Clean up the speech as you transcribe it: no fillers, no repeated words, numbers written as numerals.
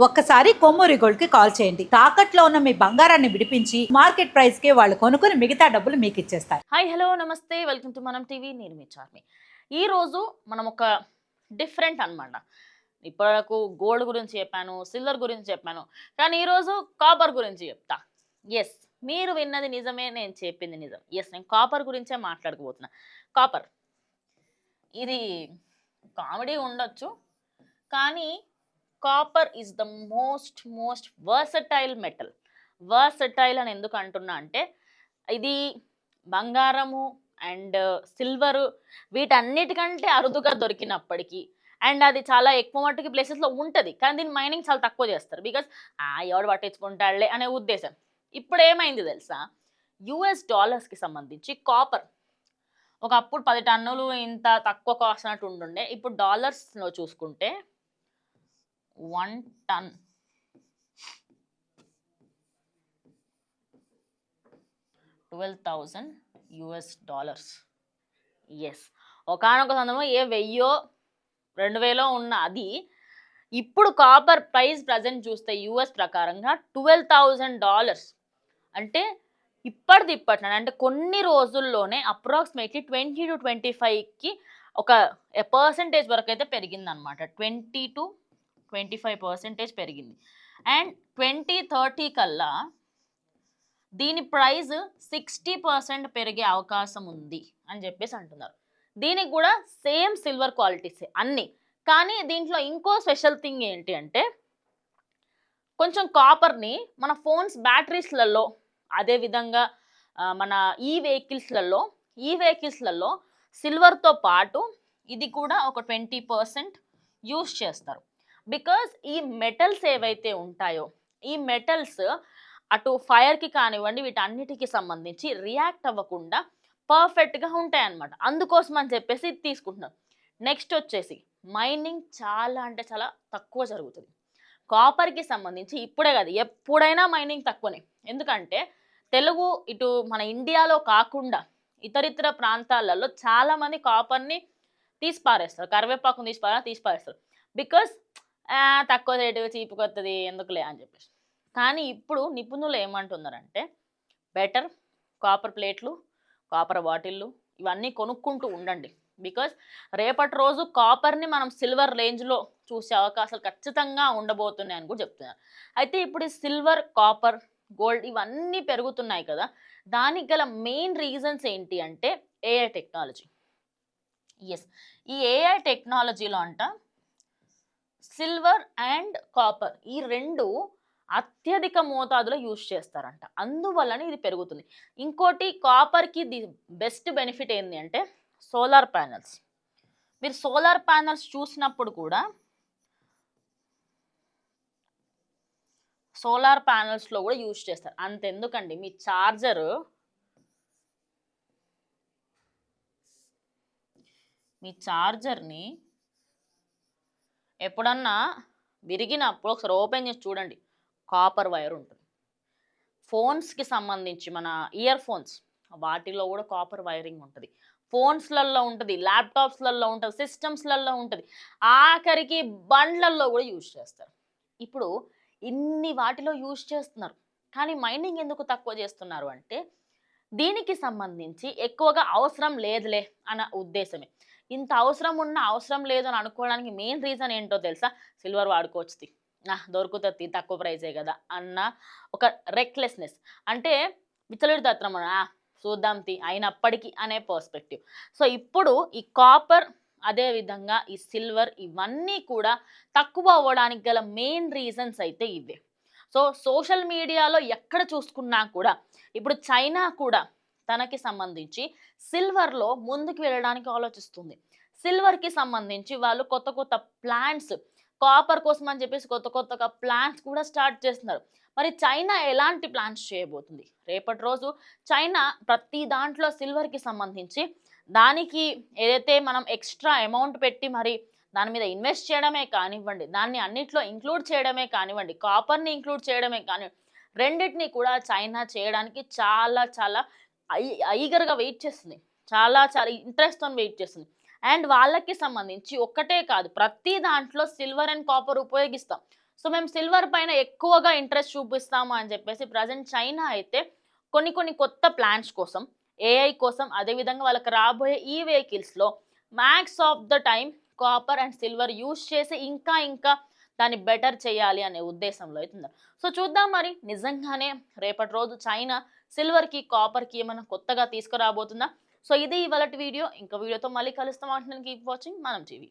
ఒక్కసారి కొమ్మూరి గోల్డ్ కి కాల్ చేయండి. తాకట్లో ఉన్న మీ బంగారాన్ని విడిపించి మార్కెట్ ప్రైస్ కి వాళ్ళు కొనుక్కుని మిగతా డబ్బులు మీకు ఇచ్చేస్తారు. హాయ్ హలో నమస్తే వెల్కమ్ టు మనం టీవీ. నేను మీ చార్మి. ఈరోజు మనం ఒక డిఫరెంట్ అన్నమాట. ఇప్పటివరకు గోల్డ్ గురించి చెప్పాను, సిల్వర్ గురించి చెప్పాను, కానీ ఈరోజు కాపర్ గురించి చెప్తా. ఎస్, మీరు విన్నది నిజమే, నేను చెప్పింది నిజం. ఎస్, నేను కాపర్ గురించే మాట్లాడుకోబోతున్నా. కాపర్ ఇది కామెడీ ఉండొచ్చు, కానీ copper is the most versatile metal. Versatile అని ఎందుకు అంటున్నా అంటే, ఇది బంగారము అండ్ సిల్వరు వీటన్నిటికంటే అరుదుగా దొరికినప్పటికీ, అండ్ అది చాలా ఎక్కువ మట్టుకి ప్లేసెస్లో ఉంటుంది, కానీ దీని మైనింగ్ చాలా తక్కువ చేస్తారు. బికాస్ ఎవడు పట్టించుకుంటాడులే అనే ఉద్దేశం. ఇప్పుడు ఏమైంది తెలుసా, యుఎస్ డాలర్స్కి సంబంధించి కాపర్ ఒకప్పుడు 10 టన్నులు ఇంత తక్కువ కాస్ట్ అన్నట్టు ఉంటుండే. ఇప్పుడు డాలర్స్లో చూసుకుంటే 1 టన్ $12,000. ఎస్, ఒకానొక సందర్భంలో ఏ 1000 2000 ఉన్న అది ఇప్పుడు కాపర్ ప్రైస్ ప్రజెంట్ చూస్తే యుఎస్ ప్రకారంగా $12,000. అంటే ఇప్పటిని అంటే కొన్ని రోజుల్లోనే అప్రాక్సిమేట్లీ 20 to 25కి ఒక పర్సంటేజ్ వరకు అయితే పెరిగిందనమాట. 20 to 25% పెరిగింది. అండ్ 2030 కల్లా దీని ప్రైస్ 60% పెరిగే అవకాశం ఉంది అని చెప్పేసి అంటున్నారు. దీనికి కూడా సేమ్ సిల్వర్ క్వాలిటీసే అన్నీ. కానీ దీంట్లో ఇంకో స్పెషల్ థింగ్ ఏంటి అంటే, కొంచెం కాపర్ని మన ఫోన్స్ బ్యాటరీస్లలో, అదేవిధంగా మన ఈ వెహికల్స్లలో సిల్వర్తో పాటు ఇది కూడా ఒక 20% యూస్ చేస్తారు. బికాజ్ ఈ మెటల్స్ ఏవైతే ఉంటాయో, ఈ మెటల్స్ అటు ఫైర్కి కానివ్వండి వీటన్నిటికి సంబంధించి రియాక్ట్ అవ్వకుండా పర్ఫెక్ట్గా ఉంటాయన్నమాట. అందుకోసం అని చెప్పేసి ఇది తీసుకుంటున్నారు. నెక్స్ట్ వచ్చేసి మైనింగ్ చాలా అంటే చాలా తక్కువ జరుగుతుంది కాపర్కి సంబంధించి. ఇప్పుడే కాదు, ఎప్పుడైనా మైనింగ్ తక్కువనే. ఎందుకంటే తెలుగు ఇటు మన ఇండియాలో కాకుండా ఇతరితర ప్రాంతాలలో చాలామంది కాపర్ని తీసి పారేస్తారు, కరివేపాకుని తీసి పారేస్తారు. బికాస్ తక్కువ రేటు చీపుకి వస్తుంది ఎందుకులే అని చెప్పేసి. కానీ ఇప్పుడు నిపుణులు ఏమంటున్నారంటే, బెటర్ కాపర్ ప్లేట్లు, కాపర్ బాటిళ్ళు ఇవన్నీ కొనుక్కుంటూ ఉండండి. బికాజ్ రేపటి రోజు కాపర్ని మనం సిల్వర్ రేంజ్లో చూసే అవకాశాలు ఖచ్చితంగా ఉండబోతున్నాయి అని కూడా చెప్తున్నారు. అయితే ఇప్పుడు ఈ సిల్వర్, కాపర్, గోల్డ్ ఇవన్నీ పెరుగుతున్నాయి కదా, దానికి గల మెయిన్ రీజన్స్ ఏంటి అంటే ఏఐ టెక్నాలజీ. ఎస్, ఈ ఏఐ టెక్నాలజీలో అంట సిల్వర్ అండ్ కాపర్ ఈ రెండు అత్యధిక మోతాదులో యూజ్ చేస్తారంట. అందువల్లనే ఇది పెరుగుతుంది. ఇంకోటి కాపర్కి ది బెస్ట్ బెనిఫిట్ ఏంటి అంటే సోలార్ ప్యానెల్స్. మీరు సోలార్ ప్యానెల్స్ చూసినప్పుడు కూడా సోలార్ ప్యానెల్స్లో కూడా యూజ్ చేస్తారు. అంతెందుకండి, మీ ఛార్జర్ని ఎప్పుడన్నా విరిగినప్పుడు ఒకసారి ఓపెన్ చేసి చూడండి, కాపర్ వైర్ ఉంటుంది. ఫోన్స్కి సంబంధించి మన ఇయర్ ఫోన్స్ వాటిలో కూడా కాపర్ వైరింగ్ ఉంటుంది. ఫోన్స్లలో ఉంటుంది, ల్యాప్టాప్స్లలో ఉంటుంది, సిస్టమ్స్లలో ఉంటుంది, ఆఖరికి బండ్లల్లో కూడా యూజ్ చేస్తారు. ఇప్పుడు ఇన్ని వాటిలో యూజ్ చేస్తున్నారు, కానీ మైనింగ్ ఎందుకు తక్కువ చేస్తున్నారు అంటే దీనికి సంబంధించి ఎక్కువగా అవసరం లేదులే అన్న ఉద్దేశమే. ఇంత అవసరం ఉన్నా అవసరం లేదు అని అనుకోవడానికి మెయిన్ రీజన్ ఏంటో తెలుసా, సిల్వర్ వాడుకోవచ్చు, దొరుకుతుంది తక్కువ ప్రైజే కదా అన్న ఒక రెక్లెస్నెస్. అంటే విచ్చలవిడితనం, చూద్దాం అయినప్పటికీ అనే పర్స్పెక్టివ్. సో ఇప్పుడు ఈ కాపర్ అదేవిధంగా ఈ సిల్వర్ ఇవన్నీ కూడా తక్కువ అవ్వడానికి గల మెయిన్ రీజన్స్ అయితే ఇవే. సో సోషల్ మీడియాలో ఎక్కడ చూసుకున్నా కూడా ఇప్పుడు చైనా కూడా తనకి సంబంధించి సిల్వర్లో ముందుకు వెళ్ళడానికి ఆలోచిస్తుంది. సిల్వర్కి సంబంధించి వాళ్ళు కొత్త ప్లాంట్స్, కాపర్ కోసం అని చెప్పేసి కొత్త ప్లాంట్స్ కూడా స్టార్ట్ చేస్తున్నారు. మరి చైనా ఎలాంటి ప్లాన్స్ చేయబోతుంది? రేపటి రోజు చైనా ప్రతి దాంట్లో సిల్వర్కి సంబంధించి దానికి ఏదైతే మనం ఎక్స్ట్రా అమౌంట్ పెట్టి మరి దాని మీద ఇన్వెస్ట్ చేయడమే కానివ్వండి, దాన్ని అన్నిట్లో ఇంక్లూడ్ చేయడమే కానివ్వండి, కాపర్ని ఇంక్లూడ్ చేయడమే కానివ్వండి, రెండింటిని కూడా చైనా చేయడానికి చాలా ఈగర్గా వెయిట్ చేస్తుంది, చాలా ఇంట్రెస్ట్తో వెయిట్ చేస్తుంది. అండ్ వాళ్ళకి సంబంధించి ఒక్కటే కాదు, ప్రతి దాంట్లో సిల్వర్ అండ్ కాపర్ ఉపయోగిస్తాం. సో మేము సిల్వర్ పైన ఎక్కువగా ఇంట్రెస్ట్ చూపిస్తాము అని చెప్పేసి ప్రజెంట్ చైనా అయితే కొన్ని కొన్ని కొత్త ప్లాన్స్ కోసం, ఏఐ కోసం, అదేవిధంగా వాళ్ళకి రాబోయే ఈ వెహికల్స్లో మ్యాక్స్ of the time copper and silver use చేసి ఇంకా ఇంకా దాన్ని బెటర్ చేయాలి అనే ఉద్దేశంలో అయితే ఉన్నారు. సో చూద్దాం మరి నిజంగానే రేపటి రోజు చైనా సిల్వర్కి కాపర్కి ఏమైనా కొత్తగా తీసుకురాబోతుందా. సో ఇది ఇవాళ వీడియో. ఇంకా వీడియోతో మళ్ళీ కలుస్తాం అంటున్నాను. కీప్ వాచింగ్ మనం టీవీ.